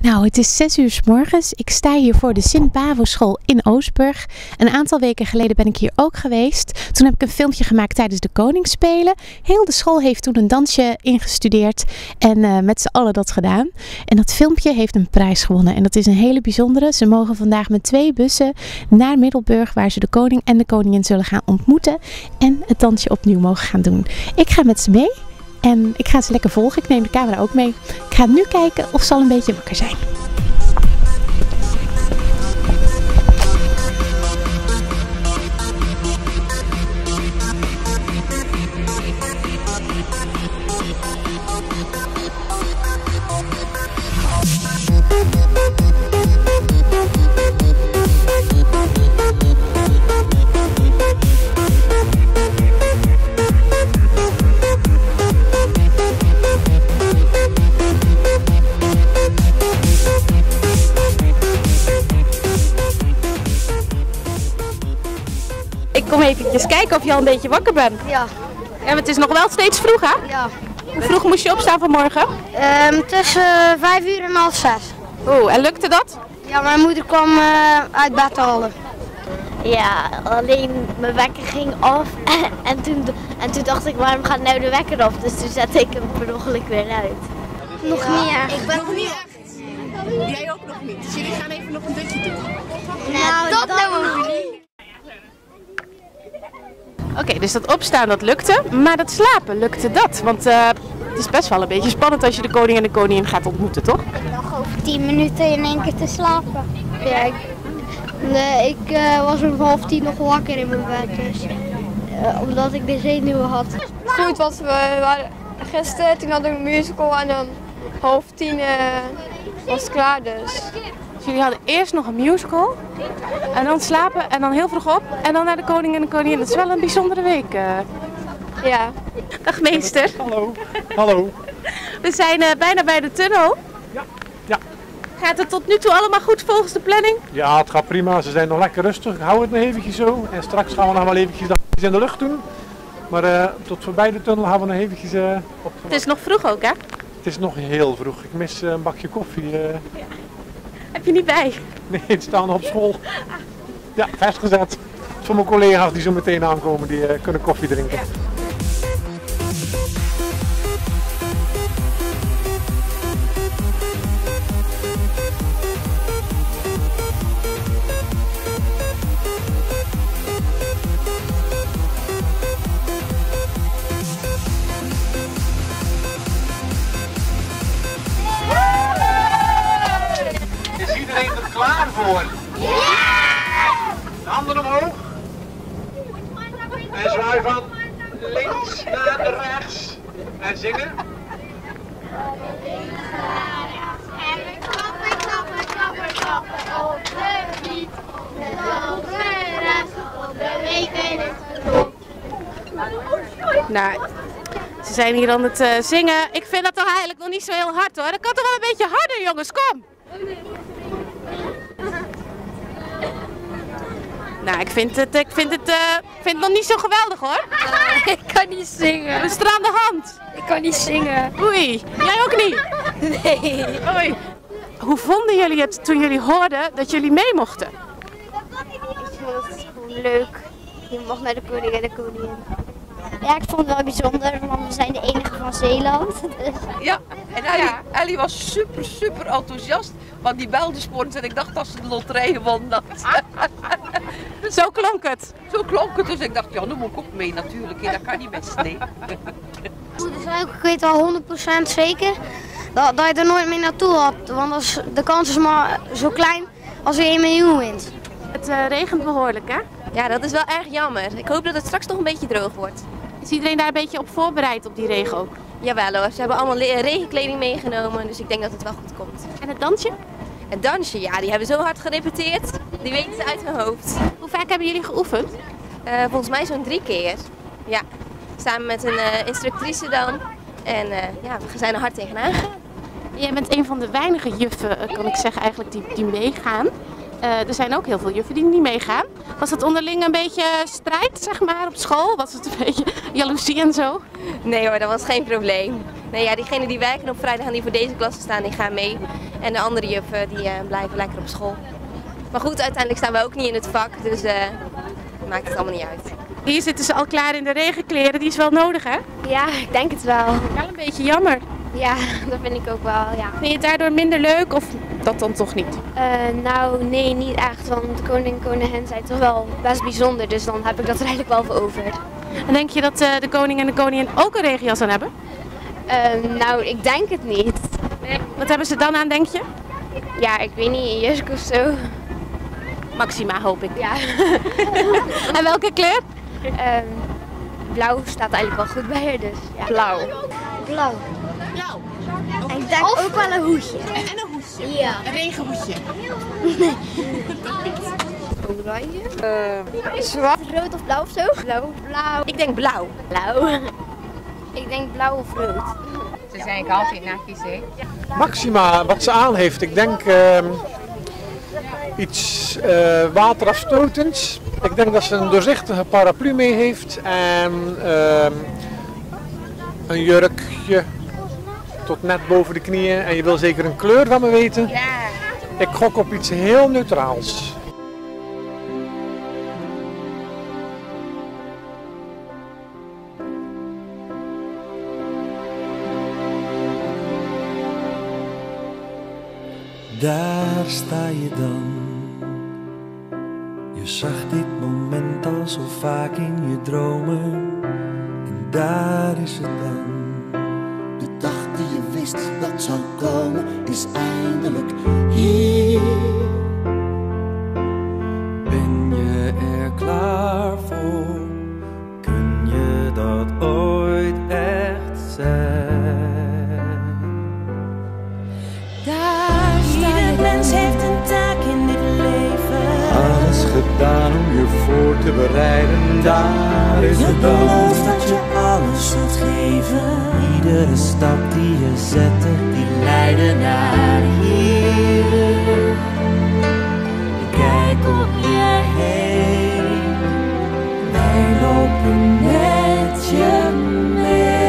Nou, het is 6 uur 's morgens. Ik sta hier voor de Sint-Bavo-school in Oostburg. Een aantal weken geleden ben ik hier ook geweest. Toen heb ik een filmpje gemaakt tijdens de Koningsspelen. Heel de school heeft toen een dansje ingestudeerd en met z'n allen dat gedaan. En dat filmpje heeft een prijs gewonnen en dat is een hele bijzondere. Ze mogen vandaag met 2 bussen naar Middelburg, waar ze de koning en de koningin zullen gaan ontmoeten en het dansje opnieuw mogen gaan doen. Ik ga met ze mee. En ik ga ze lekker volgen. Ik neem de camera ook mee. Ik ga nu kijken of ze al een beetje wakker zijn. Ik kom eventjes kijken of je al een beetje wakker bent. Ja. En het is nog wel steeds vroeg, hè? Ja. Hoe vroeg moest je opstaan vanmorgen? Tussen 5 uur en half 6. Oeh, en lukte dat? Ja, mijn moeder kwam uit bed halen. Ja, alleen mijn wekker ging af en toen dacht ik, waarom gaat nou de wekker af? Dus toen zette ik hem per ongeluk weer uit. Nog niet echt. Ik ben nog niet echt. Jij ook nog niet. Dus jullie gaan even nog een dutje doen. Nou, dat doen we niet. Oké, dus dat opstaan dat lukte, maar dat slapen lukte dat? Want het is best wel een beetje spannend als je de koning en de koningin gaat ontmoeten, toch? Nog over 10 minuten in één keer te slapen. Ja, ik was om 9:30 nog wakker in mijn bed, dus, omdat ik de zenuwen had. Goed, want we waren gisteren, toen hadden we een musical en dan 9:30 was het klaar dus. Dus jullie hadden eerst nog een musical en dan slapen en dan heel vroeg op en dan naar de koning en de koningin. Dat is wel een bijzondere week. Ja. Dag meester. Hallo. Hallo. We zijn bijna bij de tunnel. Ja. Gaat het tot nu toe allemaal goed volgens de planning? Ja, het gaat prima. Ze zijn nog lekker rustig. Hou het nog eventjes zo. En straks gaan we nog wel eventjes iets in de lucht doen. Maar tot voorbij de tunnel gaan we nog eventjes op. Het is nog vroeg ook, hè? Het is nog heel vroeg. Ik mis een bakje koffie. Heb je niet bij? Nee, het staan nog op school. Ja, vastgezet. Voor mijn collega's die zo meteen aankomen, die kunnen koffie drinken. Is iedereen er klaar voor? Ja! Handen omhoog. En zwaai van links naar rechts. En zingen. Nou, ze zijn hier aan het zingen. Ik vind dat toch eigenlijk nog niet zo heel hard, hoor. Dat kan toch wel een beetje harder, jongens. Kom! Nou, ik vind het nog niet zo geweldig, hoor. Ik kan niet zingen. Wat is er aan de hand? Ik kan niet zingen. Oei, jij ook niet? Nee. Oei. Hoe vonden jullie het toen jullie hoorden dat jullie mee mochten? Ik vond het gewoon leuk. Je mag naar de koning en de koningin. Ja, ik vond het wel bijzonder, want we zijn de enige van Zeeland. Dus. Ja, en Ellie was super enthousiast, want die belde sport en ik dacht dat ze de loterij won. Zo klonk het. Zo klonk het, dus ik dacht, ja, dan moet ik ook mee natuurlijk, dat kan niet best, nee. Dus ik weet wel 100% zeker dat je er nooit meer naartoe had, want de kans is maar zo klein als je 1 miljoen wint. Het regent behoorlijk, hè? Ja, dat is wel erg jammer. Ik hoop dat het straks nog een beetje droog wordt. Is iedereen daar een beetje op voorbereid op die regen ook? Jawel hoor, ze hebben allemaal regenkleding meegenomen, dus ik denk dat het wel goed komt. En het dansje? Het dansje, ja, die hebben zo hard gerepeteerd. Die weten ze uit hun hoofd. Hoe vaak hebben jullie geoefend? Volgens mij zo'n 3 keer. Ja, samen met een instructrice dan. En ja, we zijn er hard tegenaan gegaan. Jij bent een van de weinige juffen, kan ik zeggen, eigenlijk die meegaan. Er zijn ook heel veel juffen die niet meegaan. Was het onderling een beetje strijd, zeg maar, op school? Was het een beetje jaloezie en zo? Nee hoor, dat was geen probleem. Nee, ja, diegenen die werken op vrijdag en die voor deze klasse staan, die gaan mee. En de andere juffen die blijven lekker op school. Maar goed, uiteindelijk staan we ook niet in het vak, dus maakt het allemaal niet uit. Hier zitten ze al klaar in de regenkleren, die is wel nodig hè? Ja, ik denk het wel. Wel een beetje jammer. Ja, dat vind ik ook wel, ja. Vind je het daardoor minder leuk of dat dan toch niet? Nou, nee, niet echt, want de koning en koningin zijn toch wel best bijzonder, dus dan heb ik dat er eigenlijk wel voor over. En denk je dat de koning en de koningin ook een regenjas aan hebben? Nou, ik denk het niet. Nee. Wat hebben ze dan aan, denk je? Ja, ik weet niet, een jurk of zo. Maxima, hoop ik. Ja. En welke kleur? Blauw staat eigenlijk wel goed bij haar, dus ja. Blauw. Blauw. Blauw. En ik denk ook wel een hoedje. En een hoedje? Ja. Een regenhoedje? Oranje. Zwart. Rood of blauw of zo? Blauw. Blauw. Ik denk blauw. Blauw. Ik denk blauw of rood. Ze zijn altijd netjes, hè? Maxima, wat ze aan heeft, ik denk iets waterafstotends. Ik denk dat ze een doorzichtige paraplu mee heeft en een jurkje tot net boven de knieën. En je wil zeker een kleur van me weten? Ja. Ik gok op iets heel neutraals. Daar sta je dan. Je zag dit moment al zo vaak in je dromen. En daar is het dan. De dag die je wist dat zou komen, is eindelijk hier. Ben je er klaar voor? Kun je dat ooit echt zijn? Daar sta je. Ieder mens heeft een taak in dit leven. Alles gedaan om je voor te bereiden. Daar is het dan. Je belooft dat je alles zult geven. Iedere stap die je zette, Die leiden naar hier. Kijk om je heen. Wij lopen met je mee.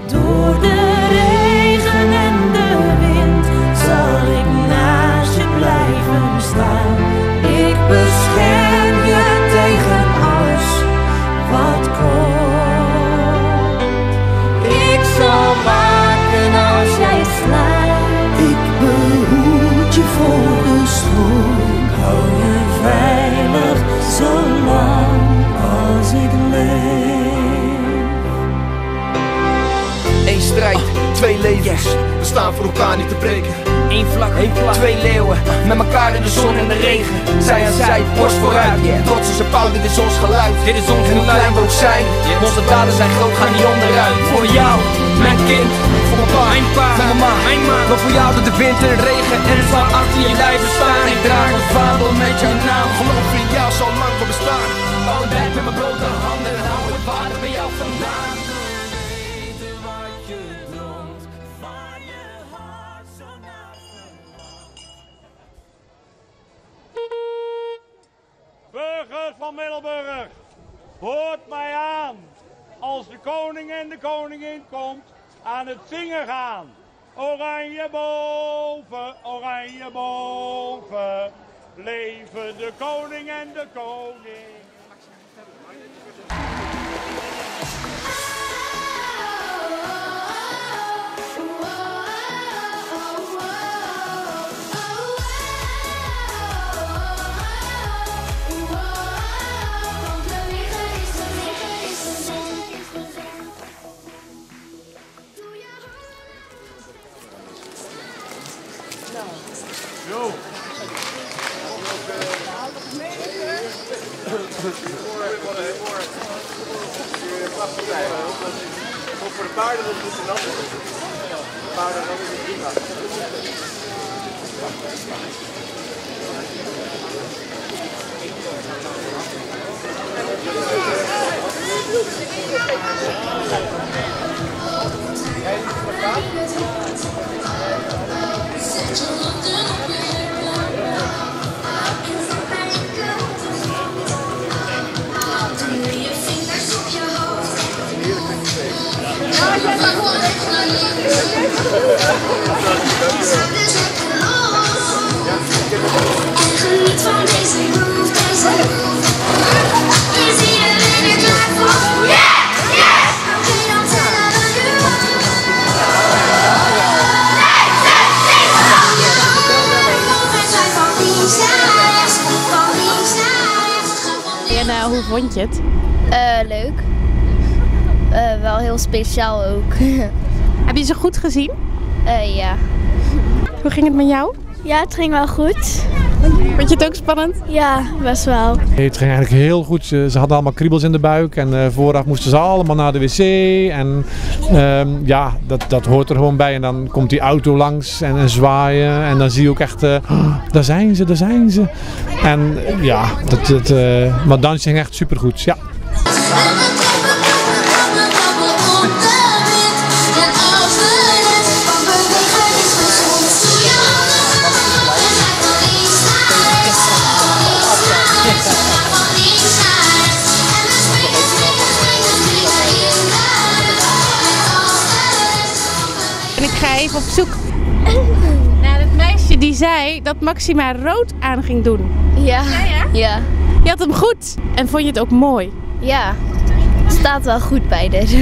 Door de regen en de wind zal ik naast je blijven staan. Ik bescherm je tegen alles wat komt. Ik zal waken als jij slaapt. Ik behoed je voor de storm. Ik hou je veilig zolang als ik leef. Eén strijd, twee levens, we staan voor elkaar niet te breken. Eén vlak, twee leeuwen, met elkaar in de zon en de regen. Zij aan zij, borst vooruit, trots als een pauw, dit is ons geluid. Dit is ons geluid, hoe klein we ook zijn, onze daden zijn groot, gaan niet onderuit. Voor jou, mijn kind, voor mijn pa, voor mijn ma, maar voor jou door de wind en de regen en het zal achter je blijven staan. Ik draag een vaandel met jouw naam, geloof in jou, zal lang voor bestaan. Oh, dijk met mijn blote handen en hou het water bij jou vandaan. Burgers van Middelburg, hoort mij aan. Als de koning en de koningin komt, aan het zingen gaan. Oranje boven, leven de koning en de koning. Zo. Voor de paarden dat is het anders. De paarden dat is het prima. Doe je vingers op je hoofd. Geniet van deze groove, deze groove. Is iedereen er klaar voor? Yeah, yeah! Oké, dan tellen we nu op. 5, 6, 7. Van links naar rechts, van links naar rechts. En hoe vond je het? Leuk. Wel heel speciaal ook. Heb je ze goed gezien? Ja. Hoe ging het met jou? Ja, het ging wel goed. Vond je het ook spannend? Ja, best wel. Nee, het ging eigenlijk heel goed. Ze hadden allemaal kriebels in de buik en vooraf moesten ze allemaal naar de wc. En ja, dat hoort er gewoon bij. En dan komt die auto langs en zwaaien. En dan zie je ook echt, daar zijn ze, daar zijn ze. En ja, maar het dansje ging echt supergoed. Ja. En ik ga even op zoek naar het meisje die zei dat Maxima rood aan ging doen. Ja. Ja. Je had hem goed. En vond je het ook mooi? Ja. Het staat wel goed bij dit.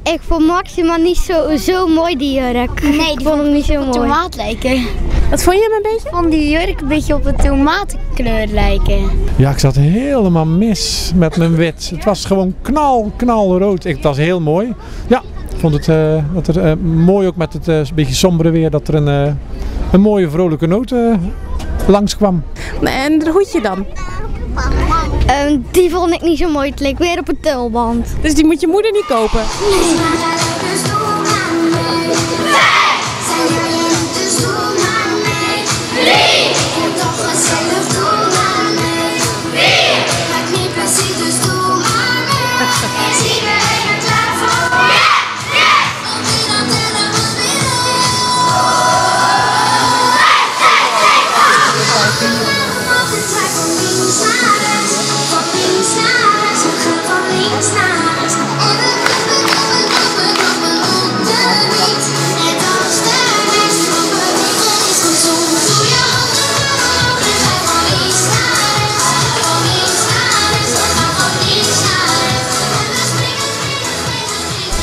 Ik vond Maxima niet zo mooi, die jurk. Nee, die vond hem niet zo mooi. Tomaat lijken. Wat vond je hem een beetje? Ik vond die jurk een beetje op een tomatenkleur lijken. Ja, ik zat helemaal mis met mijn wit. Het was gewoon knalrood. Het was heel mooi. Ja, ik vond het mooi ook met het beetje sombere weer dat er een mooie vrolijke noot langskwam. En het hoedje dan? Die vond ik niet zo mooi. Het leek weer op een tulband. Dus die moet je moeder niet kopen?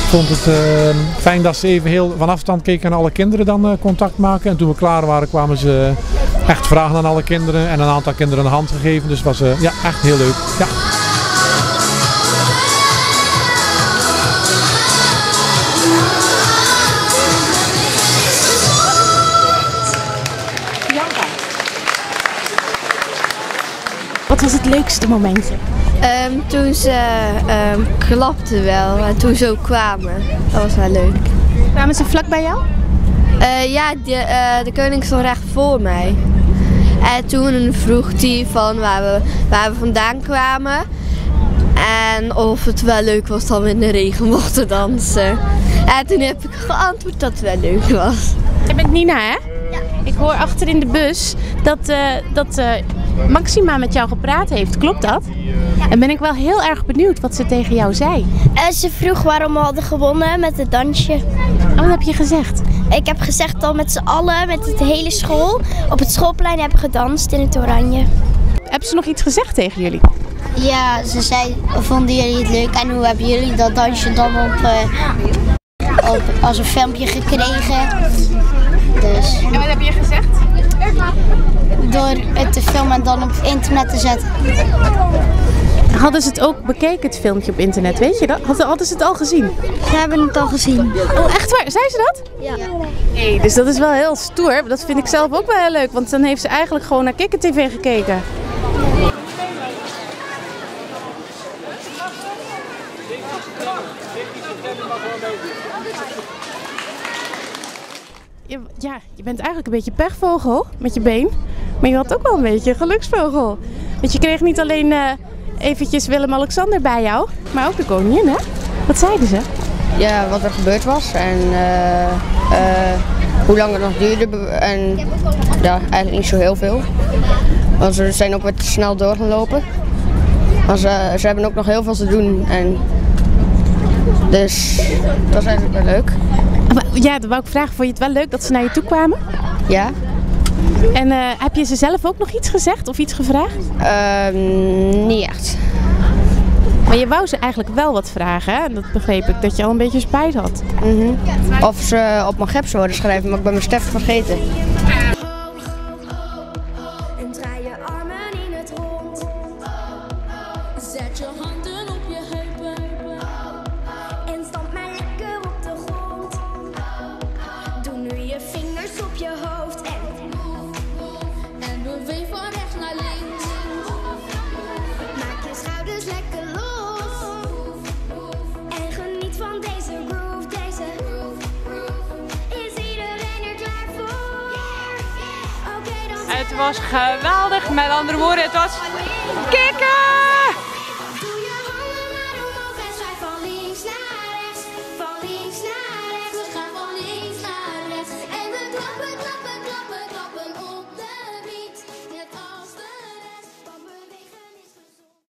Ik vond het fijn dat ze even heel van afstand keken en alle kinderen dan contact maken. En toen we klaar waren kwamen ze echt vragen aan alle kinderen en een aantal kinderen een hand gegeven. Dus het was ja, echt heel leuk. Ja. Wat was het leukste momentje? Toen ze klapten wel en toen ze ook kwamen. Dat was wel leuk. Kwamen ze vlak bij jou? Ja, de koning stond recht voor mij. En toen vroeg hij van waar we vandaan kwamen. En of het wel leuk was dat we in de regen mochten dansen. En toen heb ik geantwoord dat het wel leuk was. Je bent Nina, hè? Ja. Ik hoor achter in de bus dat Maxima met jou gepraat heeft. Klopt dat? Ja. En ben ik wel heel erg benieuwd wat ze tegen jou zei. Ze vroeg waarom we hadden gewonnen met het dansje. Oh, wat heb je gezegd? Ik heb gezegd dat we met z'n allen, met de hele school, op het schoolplein hebben gedanst in het oranje. Hebben ze nog iets gezegd tegen jullie? Ja, ze zei, vonden jullie het leuk en hoe hebben jullie dat dansje dan als een filmpje gekregen? Dus. En wat heb je gezegd? Door het te filmen en dan op internet te zetten. Hadden ze het ook bekeken, het filmpje op internet, weet je dat? Hadden ze het al gezien? Ze hebben het al gezien. Oh, echt waar? Zei ze dat? Ja. Hey, dus dat is wel heel stoer. Dat vind ik zelf ook wel heel leuk, want dan heeft ze eigenlijk gewoon naar Kikker TV gekeken. Je bent eigenlijk een beetje pechvogel met je been, maar je had ook wel een beetje een geluksvogel. Want je kreeg niet alleen eventjes Willem-Alexander bij jou, maar ook de koningin, hè? Wat zeiden ze? Ja, wat er gebeurd was en hoe lang het nog duurde en ja, eigenlijk niet zo heel veel. Want ze zijn ook wat te snel door gaan lopen. Maar ze hebben ook nog heel veel te doen en dus dat was eigenlijk wel leuk. Maar Ja, dan wou ik vragen, vond je het wel leuk dat ze naar je toe kwamen? Ja. En heb je ze zelf ook nog iets gezegd of iets gevraagd? Niet echt. Maar je wou ze eigenlijk wel wat vragen, hè? En dat begreep ik, dat je al een beetje spijt had. Of ze op mijn gips zouden schrijven, maar ik ben mijn Stef vergeten. En draai je armen in het rond. Zet je handen op je heupen. En stamp maar lekker op de grond. Doe nu je vingers op je hoofd. En beweeg van rechts naar links. Maak je schouders lekker los. En geniet van deze groove. Deze is iedereen er klaar voor? Oké, dan. Het was geweldig, met andere woorden, het was kicken!